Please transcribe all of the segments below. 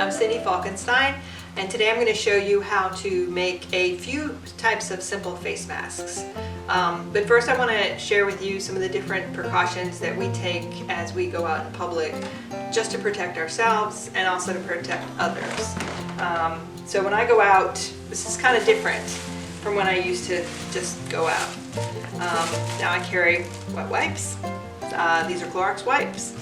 I'm Sonya Falkenstein, and today I'm going to show you how to make a few types of simple face masks. But first I want to share with you some of the different precautions that we take as we go out in public, just to protect ourselves and also to protect others. So when I go out, this is kind of different from when I used to just go out. Now I carry wet wipes. These are Clorox wipes.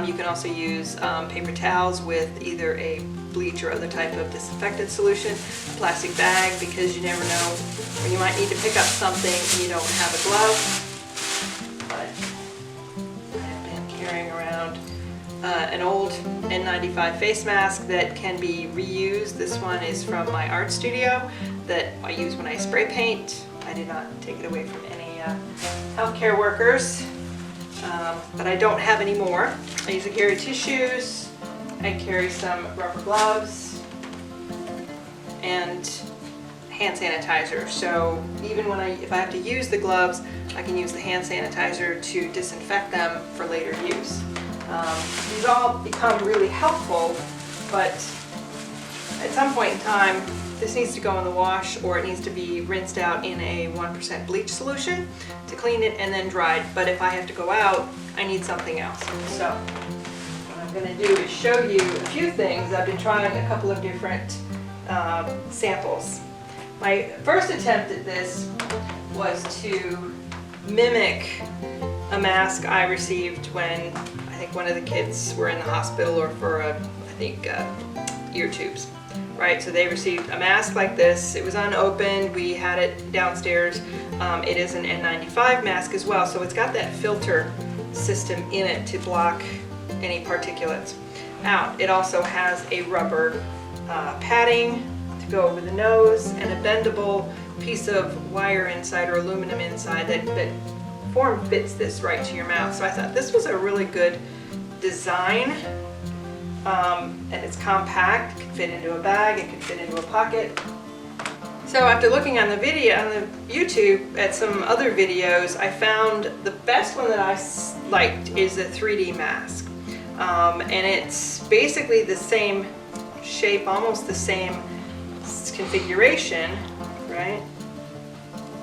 You can also use paper towels with either a bleach or other type of disinfectant solution, a plastic bag, because you never know when you might need to pick up something and you don't have a glove. But I've been carrying around an old N95 face mask that can be reused. This one is from my art studio that I use when I spray paint. I did not take it away from any healthcare workers. But I don't have any more. I usually carry tissues, I carry some rubber gloves, and hand sanitizer. So even when if I have to use the gloves, I can use the hand sanitizer to disinfect them for later use. These all become really helpful, but at some point in time, this needs to go in the wash, or it needs to be rinsed out in a 1% bleach solution to clean it and then dried. But if I have to go out, I need something else. So what I'm going to do is show you a few things. I've been trying a couple of different samples. My first attempt at this was to mimic a mask I received when I think one of the kids were in the hospital, or for ear tubes. Right, so they received a mask like this. It was unopened. We had it downstairs. It is an N95 mask as well, so it's got that filter system in it to block any particulates out. It also has a rubber padding to go over the nose and a bendable piece of wire inside, or aluminum inside, that form fits this right to your mouth. So I thought this was a really good design. And it's compact, it can fit into a bag, it can fit into a pocket. So after looking on the YouTube at some other videos, I found the best one that I liked is a 3D mask. And it's basically the same shape, almost the same configuration, right?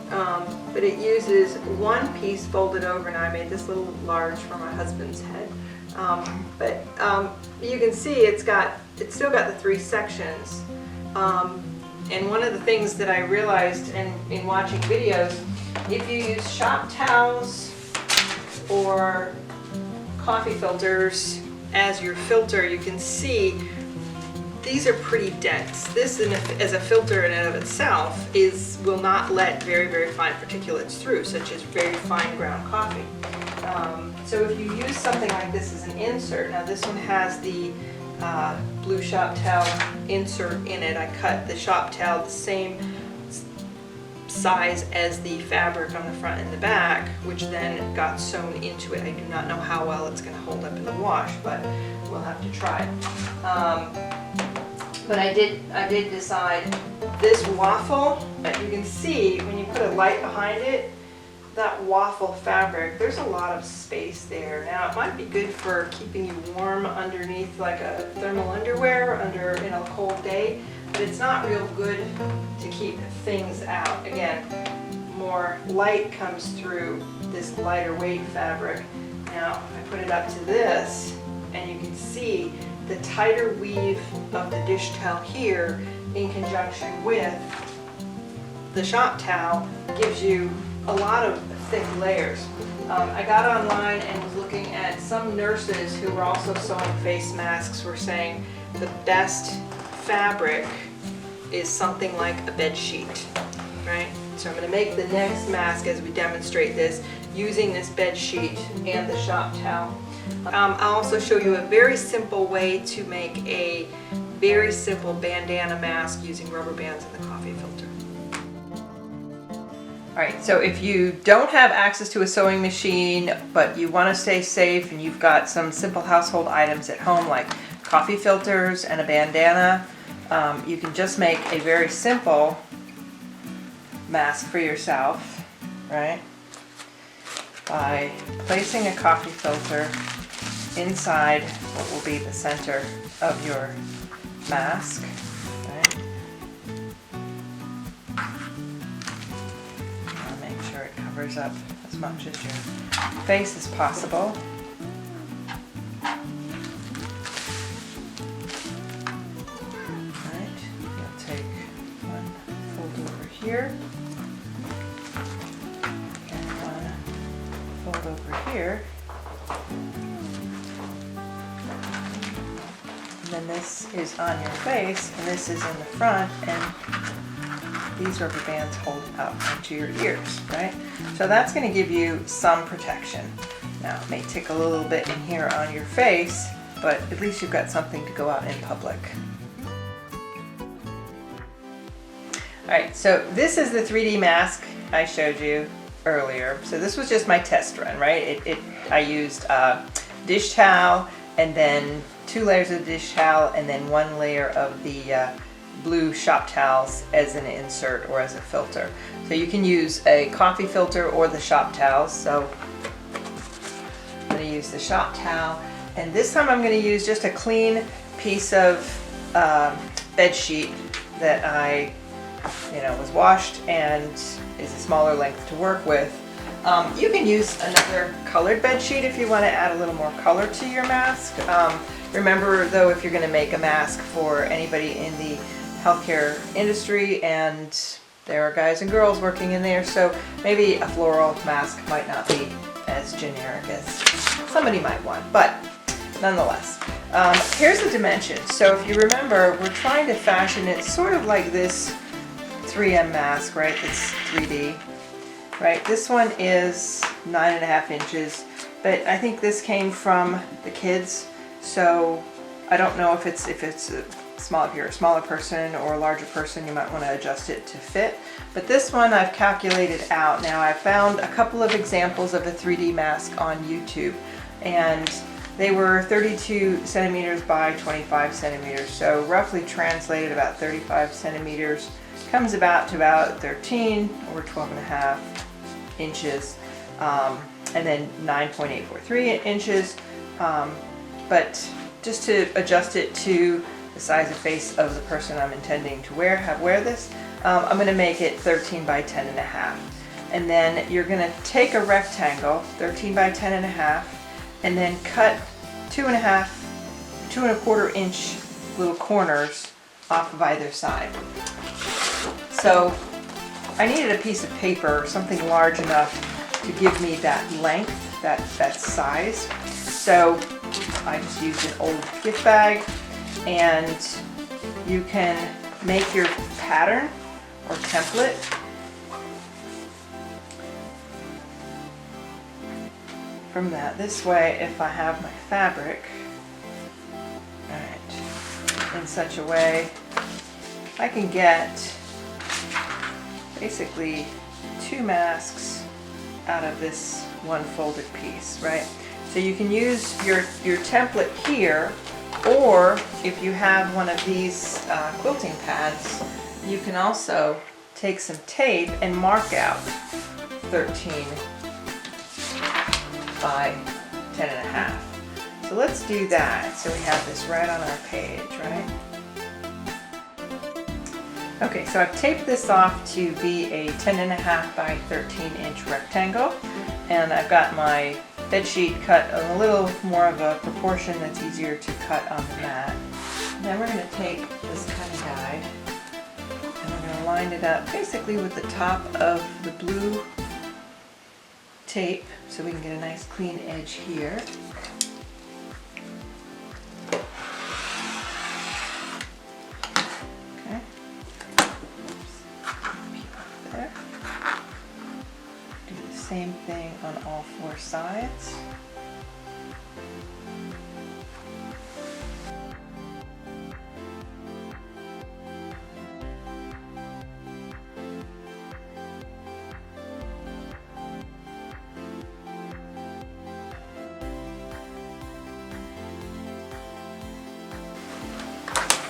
But it uses one piece folded over, and I made this little large for my husband's head. But you can see it's still got the three sections. And one of the things that I realized in watching videos, if you use shop towels or coffee filters as your filter, you can see these are pretty dense. This, as a filter in and of itself, will not let very, very fine particulates through, such as very fine ground coffee. So if you use something like this as an insert, now this one has the blue shop towel insert in it. I cut the shop towel the same size as the fabric on the front and the back, which then got sewn into it. I do not know how well it's going to hold up in the wash, but we'll have to try it. But I did decide this waffle, you can see when you put a light behind it, that waffle fabric, there's a lot of space there. Now it might be good for keeping you warm underneath, like a thermal underwear in a cold day, but it's not real good to keep things out. Again, more light comes through this lighter weight fabric. Now I put it up to this, and you can see the tighter weave of the dish towel here in conjunction with the shop towel gives you a lot of thick layers. I got online and was looking at some nurses who were also sewing face masks were saying the best fabric is something like a bed sheet, right? So I'm going to make the next mask as we demonstrate this using this bed sheet and the shop towel. I'll also show you a very simple way to make a very simple bandana mask using rubber bands and the coffee filter. Alright, so if you don't have access to a sewing machine, but you want to stay safe and you've got some simple household items at home like coffee filters and a bandana, you can just make a very simple mask for yourself, right? By placing a coffee filter inside what will be the center of your mask. Right? I'll make sure it covers up as much as your face as possible. Right. You'll take one fold over here and one fold over here. And then this is on your face, and this is in the front, and these rubber bands hold out onto your ears, right? So that's going to give you some protection. Now, it may tickle a little bit in here on your face, but at least you've got something to go out in public. Alright, so this is the 3D mask I showed you earlier. So this was just my test run, right? I used dish towel, and then 2 layers of dish towel, and then 1 layer of the blue shop towels as an insert or as a filter. So you can use a coffee filter or the shop towels. So I'm going to use the shop towel, and this time I'm going to use just a clean piece of bed sheet that I was washed and is a smaller length to work with. You can use another colored bed sheet if you want to add a little more color to your mask. Remember though, if you're going to make a mask for anybody in the healthcare industry, and there are guys and girls working in there, so maybe a floral mask might not be as generic as somebody might want, but nonetheless. Here's the dimensions. So if you remember, we're trying to fashion it sort of like this 3M mask, right? It's 3D, right? This one is 9.5 inches, but I think this came from the kids, so I don't know if it's small. If you're a smaller person or a larger person, you might want to adjust it to fit. But this one I've calculated out. Now I found a couple of examples of a 3D mask on YouTube, and they were 32 centimeters by 25 centimeters. So roughly translated about 35 centimeters comes to about 13 or 12.5 inches, and then 9.843 inches. But just to adjust it to the size of face of the person I'm intending to wear this, I'm going to make it 13 by 10.5. And then you're going to take a rectangle, 13 by 10.5, and then cut 2.25 inch little corners off of either side. So I needed a piece of paper, something large enough to give me that length, that size. So I just used an old gift bag, and you can make your pattern or template from that. This way, if I have my fabric, alright, in such a way, I can get basically 2 masks out of this one folded piece, right? So you can use your template here, or if you have one of these quilting pads, you can also take some tape and mark out 13 by 10.5. So let's do that. So we have this right on our page, right? Okay, so I've taped this off to be a 10.5 by 13 inch rectangle, and I've got my bed sheet cut a little more of a proportion that's easier to cut on the mat. And then we're going to take this cutting guide and we're going to line it up basically with the top of the blue tape so we can get a nice clean edge here. Okay. There. Do the same thing on all 4 sides.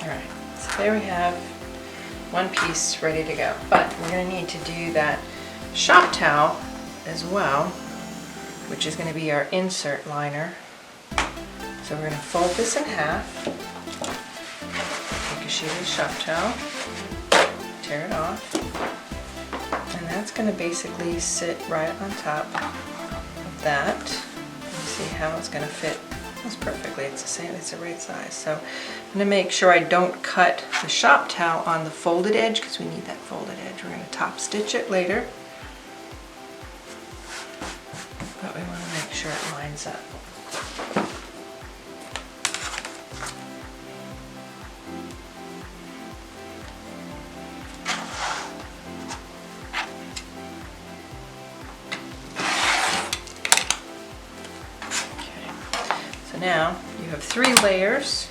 Alright, so there we have one piece ready to go, but we're going to need to do that shop towel as well, which is going to be our insert liner. So we're going to fold this in half, sheet of shop towel, tear it off, and that's going to basically sit right on top of that. You see how it's going to fit almost perfectly. It's the same, it's the right size. So I'm going to make sure I don't cut the shop towel on the folded edge because we need that folded edge. We're going to top stitch it later, but we want to make sure it lines up. Now you have 3 layers.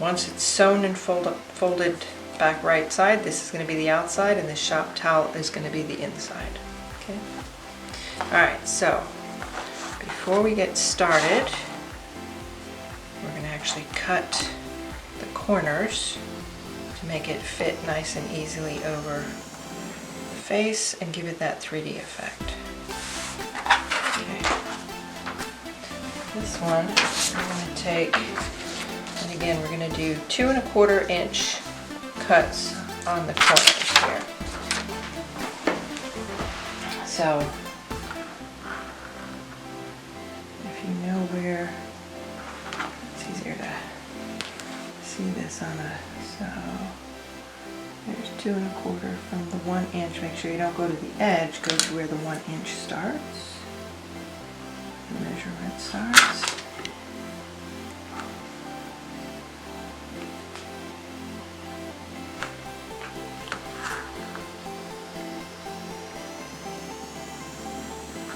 Once it's sewn and folded back right side, this is going to be the outside and the shop towel is going to be the inside. Okay. Alright, so before we get started, we're going to actually cut the corners to make it fit nice and easily over the face and give it that 3D effect. This one we're going to take, and again we're going to do 2 1/4 inch cuts on the corners here. So if you know where, it's easier to see this on a, so there's 2 1/4 from the 1 inch. Make sure you don't go to the edge, go to where the 1 inch starts. Measure where it starts.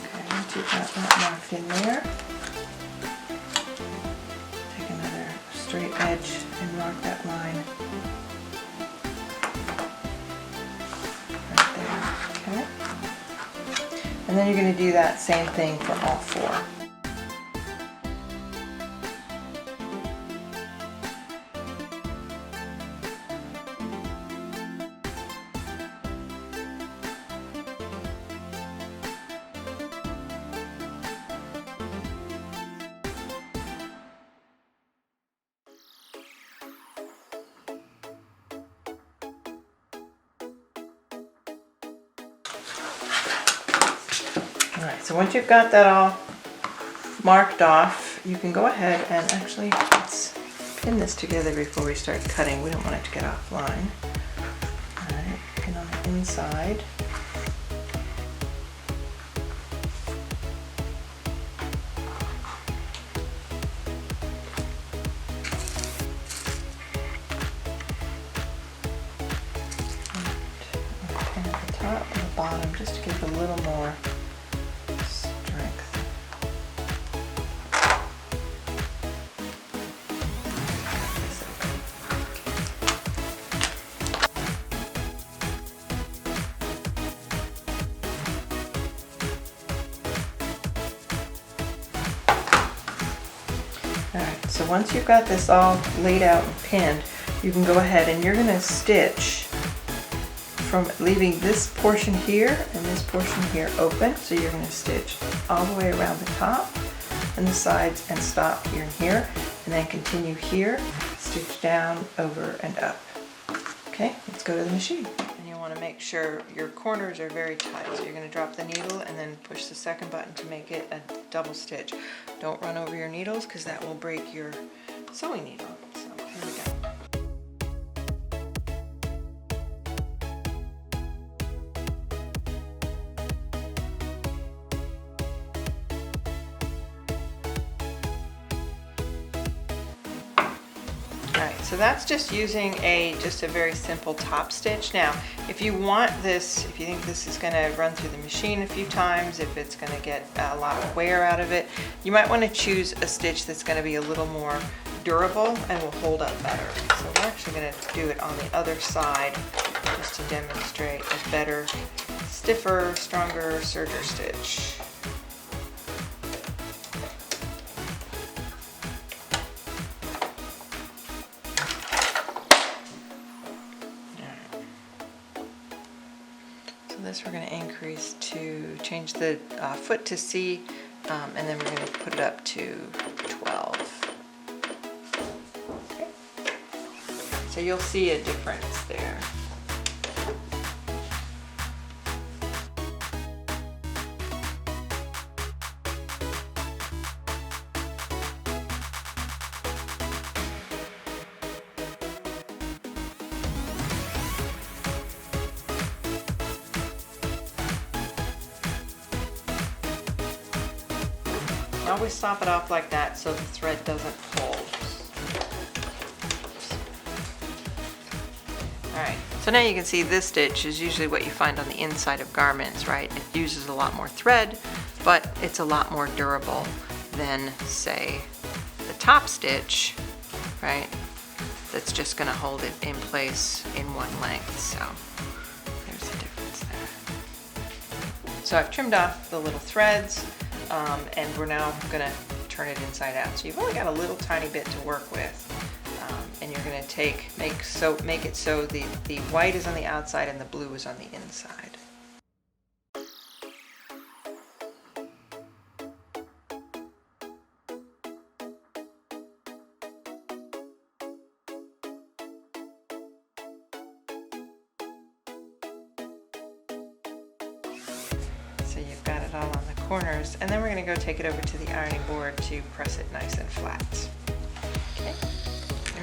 Okay, once you've got that marked in there, take another straight edge and mark that line right there. Okay. And then you're going to do that same thing for all 4. Alright, so once you've got that all marked off, you can go ahead and actually let's pin this together before we start cutting. We don't want it to get offline. Alright, pin on the inside. And pin at the top and the bottom just to give a little more strength. Alright, so once you've got this all laid out and pinned, you can go ahead and you're going to stitch from leaving this portion here and this portion here open. So you're going to stitch all the way around the top and the sides and stop here and here, and then continue here, stitch down, over, and up. Okay, let's go to the machine. And you want to make sure your corners are very tight. So you're going to drop the needle and then push the second button to make it a double stitch. Don't run over your needles because that will break your sewing needle. So here we go. So that's just using just a very simple top stitch. Now, if you want this, if you think this is going to run through the machine a few times, if it's going to get a lot of wear out of it, you might want to choose a stitch that's going to be a little more durable and will hold up better. So we're actually going to do it on the other side just to demonstrate a better, stiffer, stronger serger stitch. This we're going to increase to change the foot to C, and then we're going to put it up to 12. Okay. So you'll see a difference there. Always stop it off like that so the thread doesn't pull. Alright, so now you can see this stitch is usually what you find on the inside of garments, right? It uses a lot more thread, but it's a lot more durable than, say, the top stitch, right? That's just going to hold it in place in one length, so there's the difference there. So I've trimmed off the little threads. And we're now going to turn it inside out. So you've only got a little tiny bit to work with, and you're going to make it so the white is on the outside and the blue is on the inside. So you've got it all on the corners, and then we're going to go take it over to the ironing board to press it nice and flat.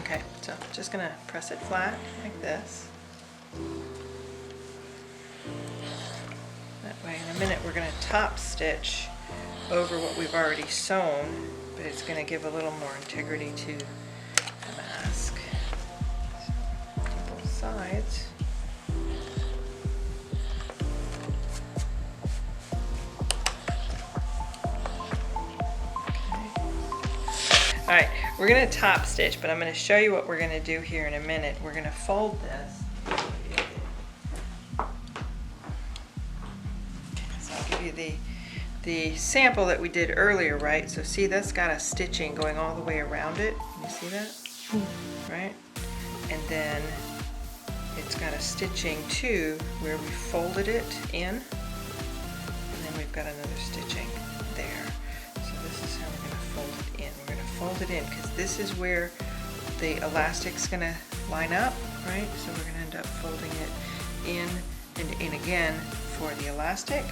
Okay, so just going to press it flat like this. That way in a minute we're going to top stitch over what we've already sewn, but it's going to give a little more integrity to the mask. So, both sides. Alright, we're going to top stitch, but I'm going to show you what we're going to do here in a minute. We're going to fold this. So I'll give you the sample that we did earlier, right? So see, that's got a stitching going all the way around it. You see that? Right? And then it's got a stitching too where we folded it in. And then we've got another stitching there. So this is how we're going to fold it in. We're going to fold it in because this is where the elastic's going to line up, right? So we're going to end up folding it in and in again for the elastic,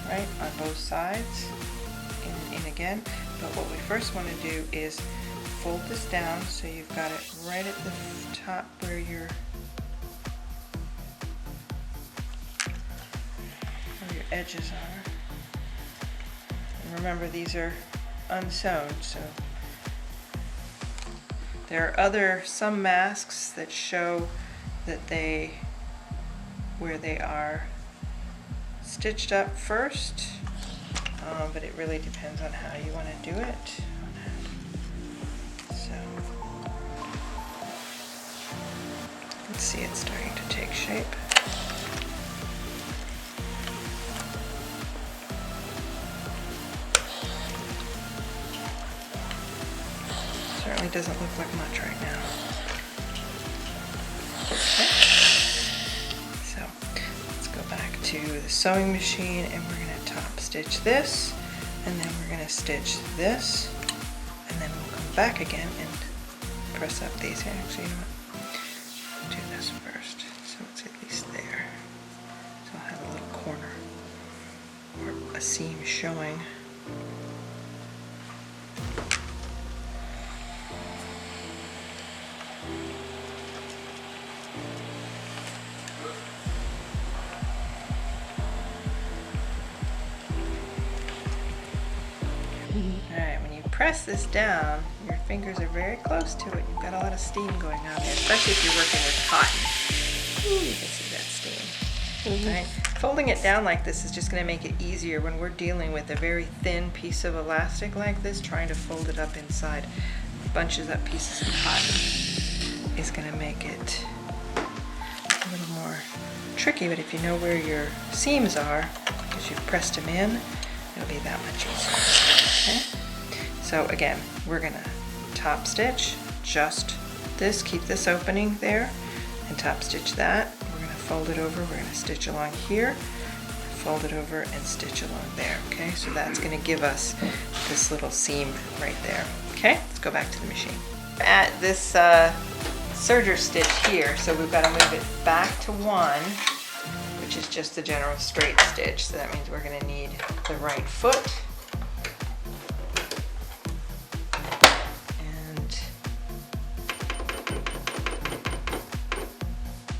right, on both sides, in and in again. But what we first want to do is fold this down so you've got it right at the top where your edges are. And remember, these are unsewn, so there are some masks that show that where they are stitched up first, but it really depends on how you want to do it. So let's see, it's starting to take shape. Certainly doesn't look like much right now. Okay. So let's go back to the sewing machine and we're going to top stitch this, and then we're going to stitch this, and then we'll come back again and press up these. Actually, you know what? Do this first, so it's at least there. So I'll have a little corner or a seam showing. Alright, when you press this down, your fingers are very close to it. You've got a lot of steam going on there, especially if you're working with cotton. Ooh, you can see that steam. Right? Folding it down like this is just going to make it easier when we're dealing with a very thin piece of elastic like this. Trying to fold it up inside bunches up pieces of cotton is going to make it a little more tricky, but if you know where your seams are, because you've pressed them in, it'll be that much easier. Okay? So again, we're going to top stitch just this, keep this opening there, and top stitch that. We're going to fold it over, we're going to stitch along here, fold it over and stitch along there. Okay, so that's going to give us this little seam right there. Okay, let's go back to the machine. At this serger stitch here, so we've got to move it back to 1, which is just the general straight stitch. So that means we're going to need the right foot. And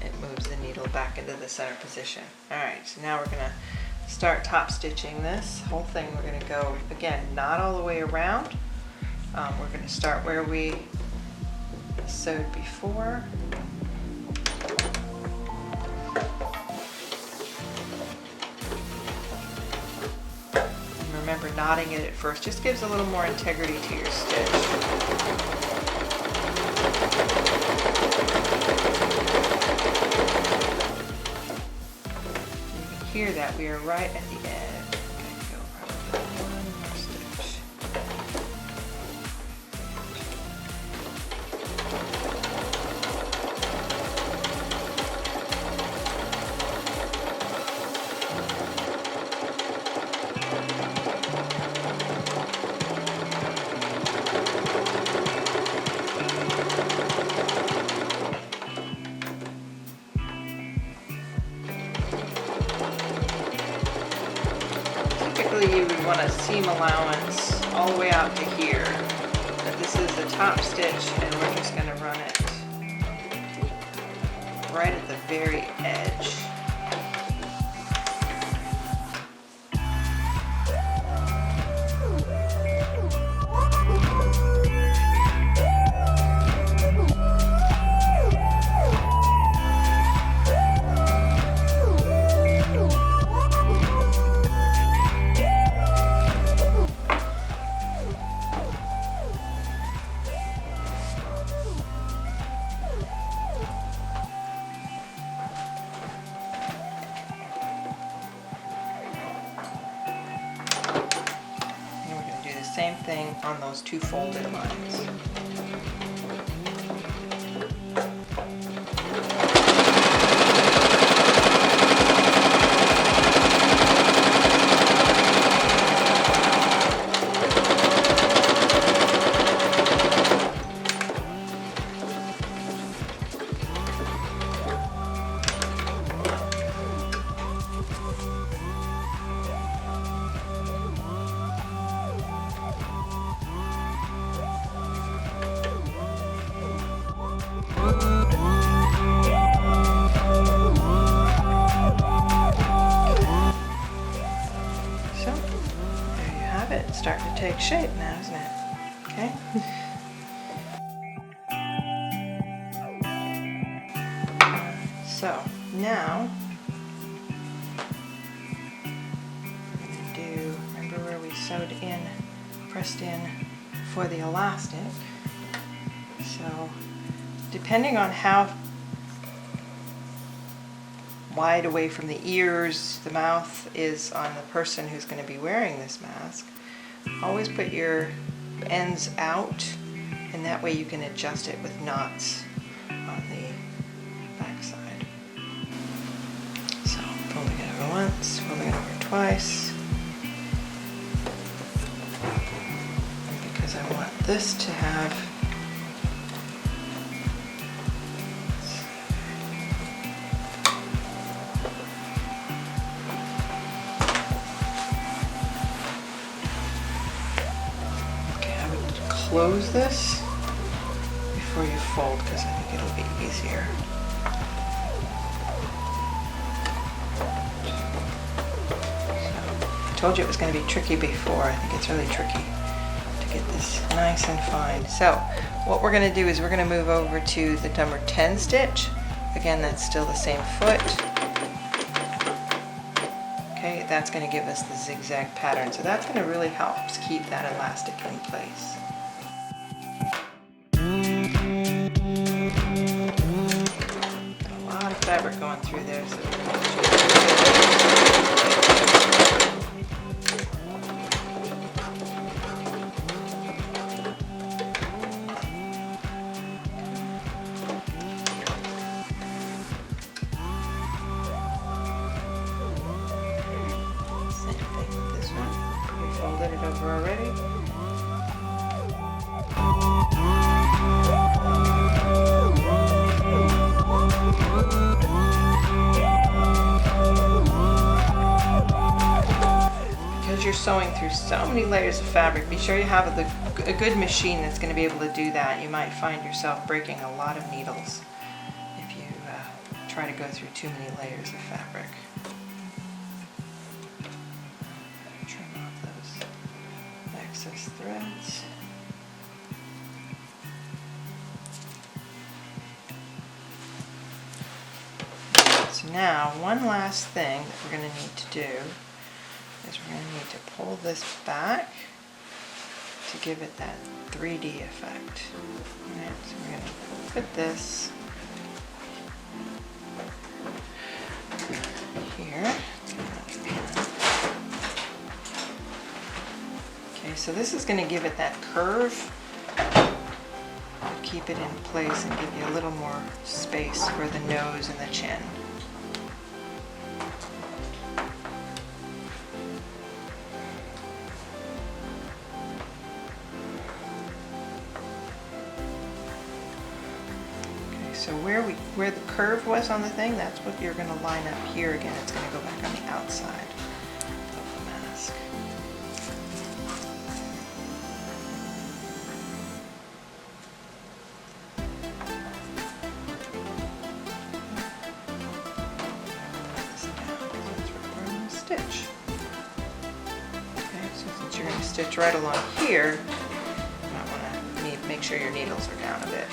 it moves the needle back into the center position. All right, so now we're going to start top stitching this whole thing. We're going to go, again, not all the way around. We're going to start where we sewed before. And remember, knotting it at first just gives a little more integrity to your stitch. You can hear that we are right at the edge. Okay, go probably one more stitch. Typically you would want a seam allowance all the way out to here, but this is the top stitch and we're just going to run it right at the very edge. Same thing on those two folded lines. It's starting to take shape now, isn't it? Okay. So now we're going to do, remember where we sewed in, pressed in for the elastic. So depending on how wide away from the ears the mouth is on the person who's going to be wearing this mask, always put your ends out, and that way you can adjust it with knots on the back side. So folding it over once, folding it over twice, and because I want this to have close this before you fold, because I think it'll be easier. So, I told you it was going to be tricky before. I think it's really tricky to get this nice and fine. So what we're going to do is we're going to move over to the number 10 stitch. Again, that's still the same foot. Okay, that's going to give us the zigzag pattern. So that's going to really help keep that elastic in place. Fabric going through there, so same thing with this one. We folded it over already. you're sewing through so many layers of fabric, be sure you have a good machine that's going to be able to do that. You might find yourself breaking a lot of needles if you try to go through too many layers of fabric. Trim off those excess threads. So now, one last thing that we're going to need to do is we're going to need to pull this back to give it that 3D effect. Alright, so we're going to put this here. Okay, so this is going to give it that curve, keep it in place and give you a little more space for the nose and the chin. So where the curve was on the thing, that's what you're going to line up here again. It's going to go back on the outside of the mask. This down because that's where we're going to stitch. Okay, so since you're going to stitch right along here, you might want to make sure your needles are down a bit.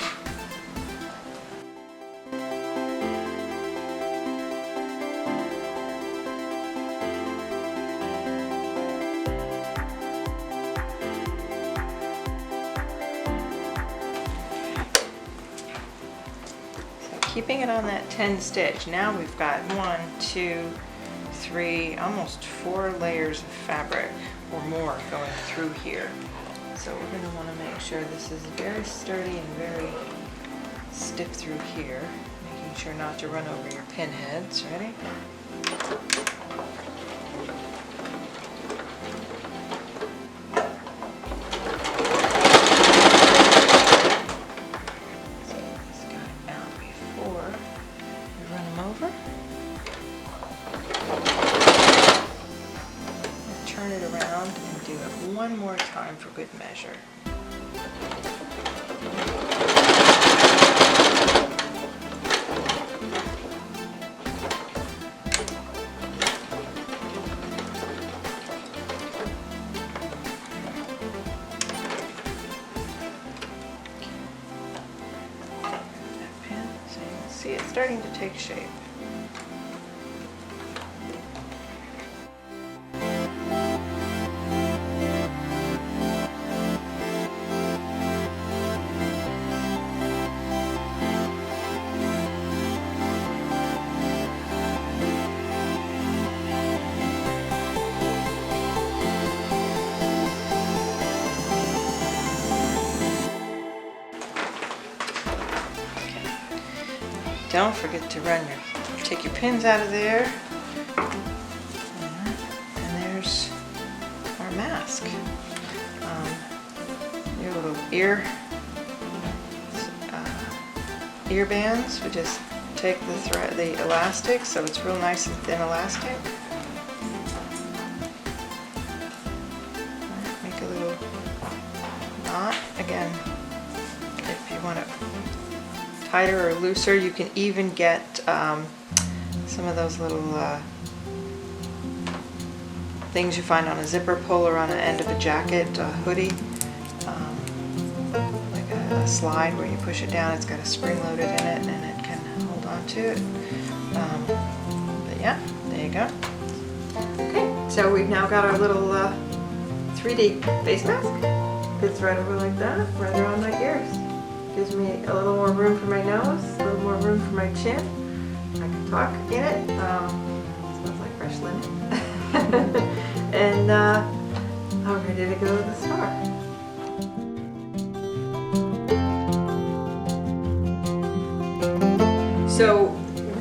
Keeping it on that 10 stitch, now we've got 1, 2, 3, almost 4 layers of fabric or more going through here. So we're going to want to make sure this is very sturdy and very stiff through here, making sure not to run over your pin heads. Ready? Turn it around and do it one more time for good measure. That pin, so you can see it's starting to take shape. Don't forget to take your pins out of there. And there's our mask. Your little ear bands. We just take the elastic, so it's real nice and thin elastic. Make a little knot. Again, if you want it tighter or looser, you can even get some of those little things you find on a zipper pull or on the end of a jacket, a hoodie, like a slide where you push it down. It's got a spring loaded in it and it can hold on to it. But yeah, there you go. Okay, so we've now got our little 3D face mask. Fits right over like that, right around my ears. Gives me a little more room for my nose, a little more room for my chin. I can talk in it. Smells like fresh linen. And I'm ready to go to the store. So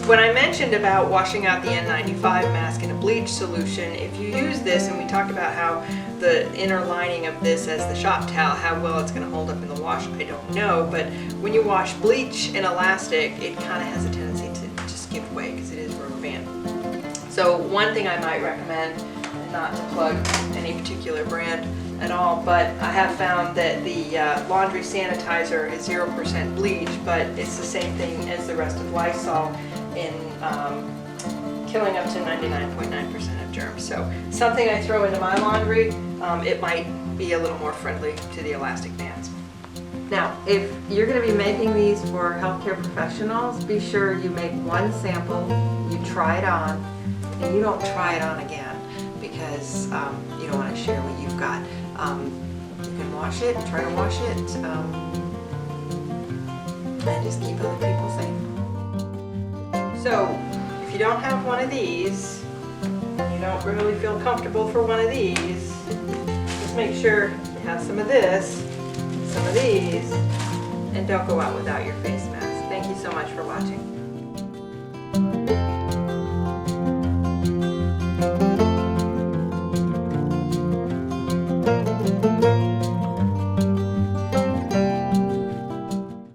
when I mentioned about washing out the N95 mask in a bleach solution, if you use this, and we talked about how the inner lining of this as the shop towel, how well it's going to hold up in the wash, I don't know, but when you wash bleach and elastic, it kind of has a tendency to just give way because it is rubber band. So one thing I might recommend, not to plug any particular brand at all, but I have found that the laundry sanitizer is 0% bleach, but it's the same thing as the rest of Lysol in killing up to 99.9% of germs. So something I throw into my laundry, it might be a little more friendly to the elastic bands. Now, if you're going to be making these for healthcare professionals, be sure you make one sample, you try it on, and you don't try it on again because you don't want to share what you've got. You can wash it, try to wash it, and just keep other people safe. So, if you don't have one of these, and you don't really feel comfortable for one of these, just make sure you have some of this, some of these, and don't go out without your face mask. Thank you so much for watching.